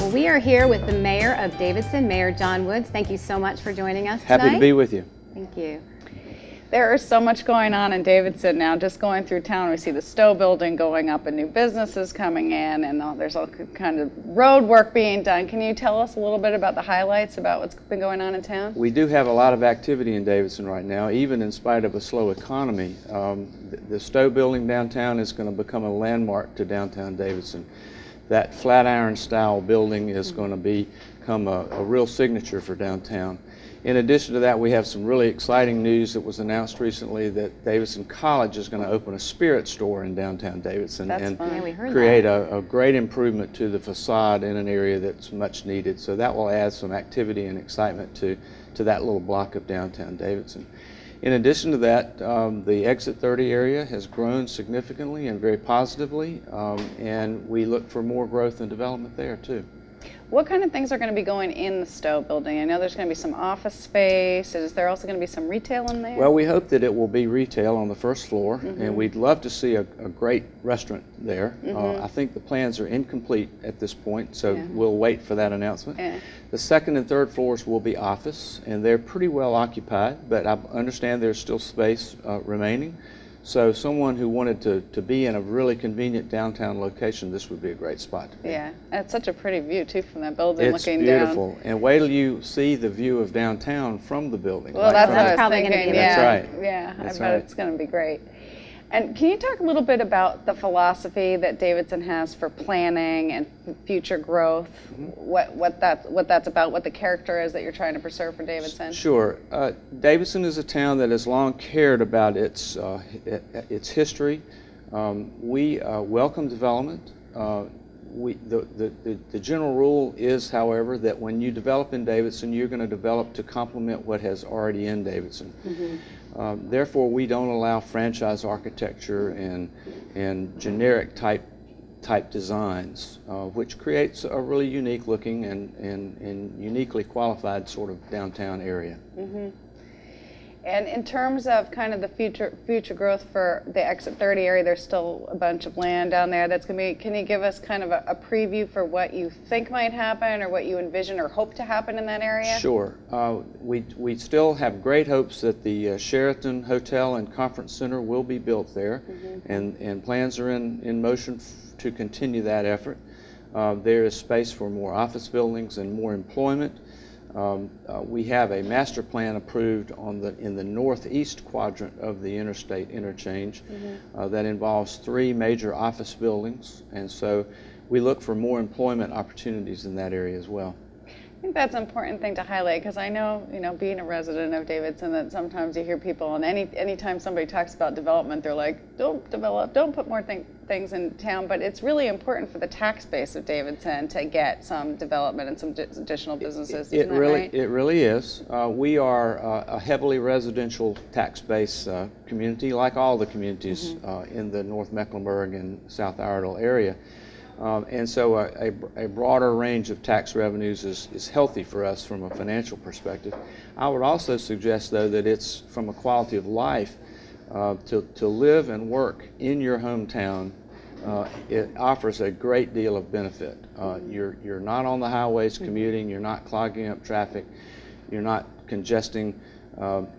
Well, we are here with the Mayor of Davidson, Mayor John Woods. Thank you so much for joining us tonight. Happy to be with you. Thank you. There is so much going on in Davidson now. Just going through town, we see the Stowe building going up and new businesses coming in, and there's all kind of road work being done. Can you tell us a little bit about the highlights about what's been going on in town? We do have a lot of activity in Davidson right now, even in spite of a slow economy. The Stowe building downtown is going to become a landmark to downtown Davidson. That Flatiron style building is going to become a real signature for downtown. In addition to that, we have some really exciting news that was announced recently that Davidson College is going to open a spirit store in downtown Davidson. That's and fun. Yeah, we heard create that. a great improvement to the facade in an area that's much needed. So that will add some activity and excitement to that little block of downtown Davidson. In addition to that, the Exit 30 area has grown significantly and very positively, and we look for more growth and development there too. What kind of things are going to be going in the Stowe building? I know there's going to be some office space. Is there also going to be some retail in there? Well, we hope that it will be retail on the first floor, and we'd love to see a great restaurant there. I think the plans are incomplete at this point, so we'll wait for that announcement. Yeah. The second and third floors will be office, and they're pretty well occupied, but I understand there's still space remaining. So someone who wanted to be in a really convenient downtown location, this would be a great spot to be. Yeah, it's such a pretty view too from that building It's looking beautiful. down. And wait till you see the view of downtown from the building. Well, that's what I was probably gonna thinking. be Yeah, That's right. Yeah, That's I bet right. it's going to be great. And can you talk a little bit about the philosophy that Davidson has for planning and future growth? What that's about, what the character is that you're trying to preserve for Davidson? Sure. Davidson is a town that has long cared about its history. We welcome development. The general rule is, however, that when you develop in Davidson, you're going to develop to complement what has already in Davidson. Therefore, we don't allow franchise architecture and generic type designs, which creates a really unique looking and uniquely qualified sort of downtown area. And in terms of kind of the future growth for the Exit 30 area, there's still a bunch of land down there that's going to be, can you give us kind of a preview for what you think might happen or what you envision or hope to happen in that area? Sure. We still have great hopes that the Sheraton Hotel and Conference Center will be built there, and plans are in motion to continue that effort. There is space for more office buildings and more employment. We have a master plan approved in the northeast quadrant of the interstate interchange that involves 3 major office buildings, and so we look for more employment opportunities in that area as well. I think that's an important thing to highlight because I know, being a resident of Davidson, that sometimes you hear people, and anytime somebody talks about development, they're like, don't develop, don't put more things in town, but it's really important for the tax base of Davidson to get some development and some additional businesses. Isn't that right? It really is. We are a heavily residential tax base community, like all the communities in the North Mecklenburg and South Iredell area. And so a broader range of tax revenues is healthy for us from a financial perspective. I would also suggest, though, that it's from a quality of life to live and work in your hometown. It offers a great deal of benefit. You're not on the highways commuting, you're not clogging up traffic, you're not congesting,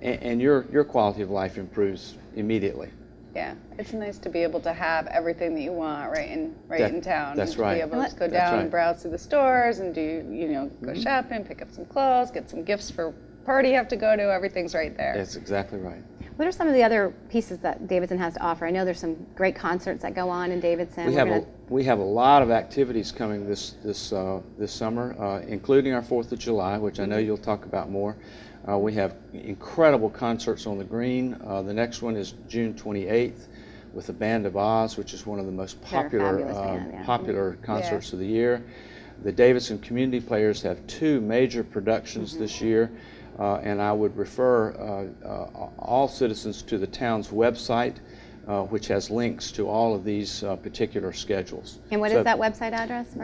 and your quality of life improves immedially. Yeah, it's nice to be able to have everything that you want right in town. That's and right. To be able to just go That's down right. and browse through the stores and do, go shopping, pick up some clothes, get some gifts for party you have to go to. Everything's right there. That's exactly right. What are some of the other pieces that Davidson has to offer? I know there's some great concerts that go on in Davidson. We have a lot of activities coming this summer, including our 4th of July, which I know you'll talk about more. We have incredible concerts on the green. The next one is June 28th with the Band of Oz, which is one of the most popular popular concerts of the year. The Davidson Community Players have 2 major productions this year, and I would refer all citizens to the town's website, which has links to all of these particular schedules. And what is that website address?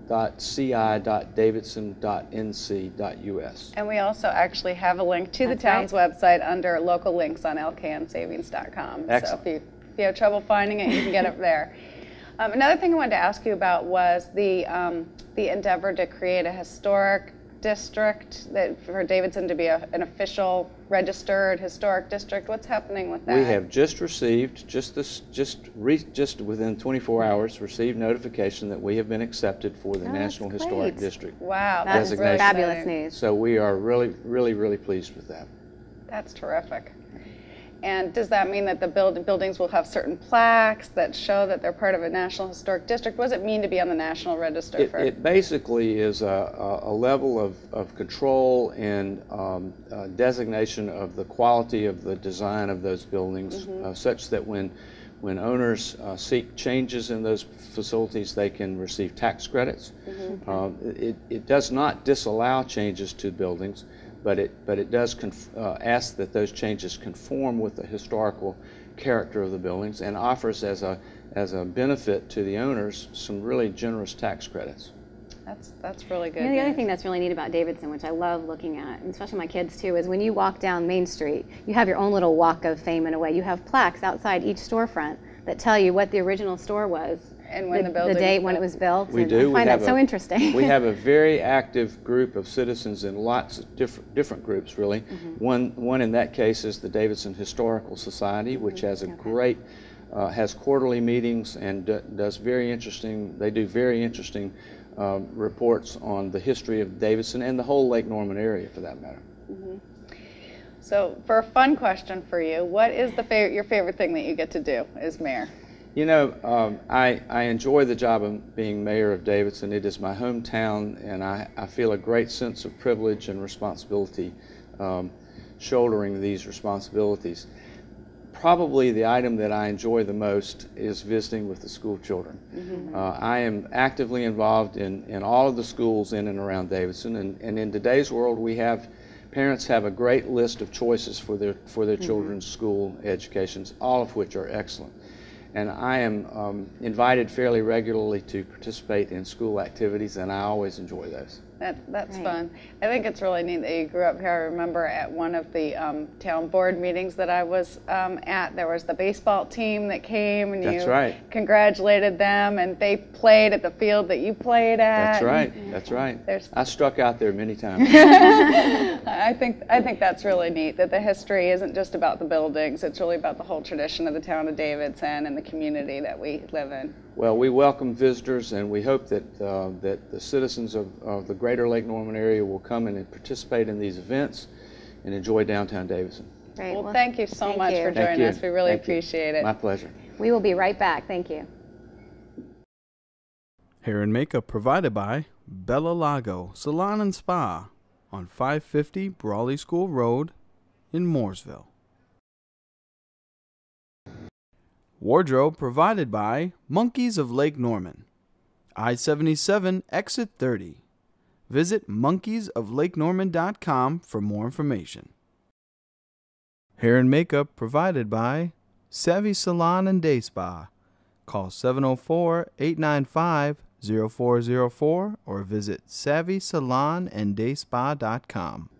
www.ci.davidson.nc.us. And we also actually have a link to the town's website under local links on LKNSavings.com. Excellent. So if you have trouble finding it, you can get it there. Another thing I wanted to ask you about was the endeavor to create a historic district for Davidson to be an official registered historic district. What's happening with that? We have just received, just within 24 hours, received notification that we have been accepted for the National that's Historic great. District. Wow, That's that's really fabulous exciting. news. So we are really pleased with that. That's terrific. And does that mean that the buildings will have certain plaques that show that they're part of a National Historic District? What does it mean to be on the National Register? It basically is a level of control and designation of the quality of the design of those buildings, such that when owners seek changes in those facilities, they can receive tax credits. It does not disallow changes to buildings, but it does ask that those changes conform with the historical character of the buildings, and offers as a benefit to the owners some really generous tax credits. That's really good. You know, the other news. thing that's really neat about Davidson, which I love looking at, and especially my kids too, is when you walk down Main Street, you have your own little walk of fame in a way. You have plaques outside each storefront that tell you what the original store was. And when the date when it was built. We and do. I find that so interesting. We have a very active group of citizens in lots of different groups, really. One in that case is the Davidson Historical Society, which has a great, has quarterly meetings and does very interesting. They do very interesting reports on the history of Davidson and the whole Lake Norman area, for that matter. So, for a fun question for you, what is your favorite thing that you get to do as mayor? You know, I enjoy the job of being mayor of Davidson. It is my hometown, and I feel a great sense of privilege and responsibility shouldering these responsibilities. Probably the item that I enjoy the most is visiting with the school children. I am actively involved in all of the schools in and around Davidson, and in today's world parents have a great list of choices for their children's school educations, all of which are excellent. And I am invited fairly regularly to participate in school activities, and I always enjoy those. That's fun. I think it's really neat that you grew up here. I remember at one of the town board meetings that I was at, there was the baseball team that came, and That's you right. congratulated them, and they played at the field that you played at. That's right. That's right. I struck out there many times. I think that's really neat, that the history isn't just about the buildings. It's really about the whole tradition of the town of Davidson and the community that we live in. Well, we welcome visitors, and we hope that the citizens of the greater Lake Norman area will come and participate in these events and enjoy downtown Davidson. Great. Well, thank you so thank much you. for Thank joining you. us. We really Thank you. appreciate it. My pleasure. We will be right back. Thank you. Hair and makeup provided by Bella Lago Salon and Spa on 550 Brawley School Road in Mooresville. Wardrobe provided by Monkeys of Lake Norman. I-77 Exit 30. Visit monkeysoflakenorman.com for more information. Hair and makeup provided by Savvy Salon and Day Spa. Call 704-895-0404 or visit savvysalonanddayspa.com.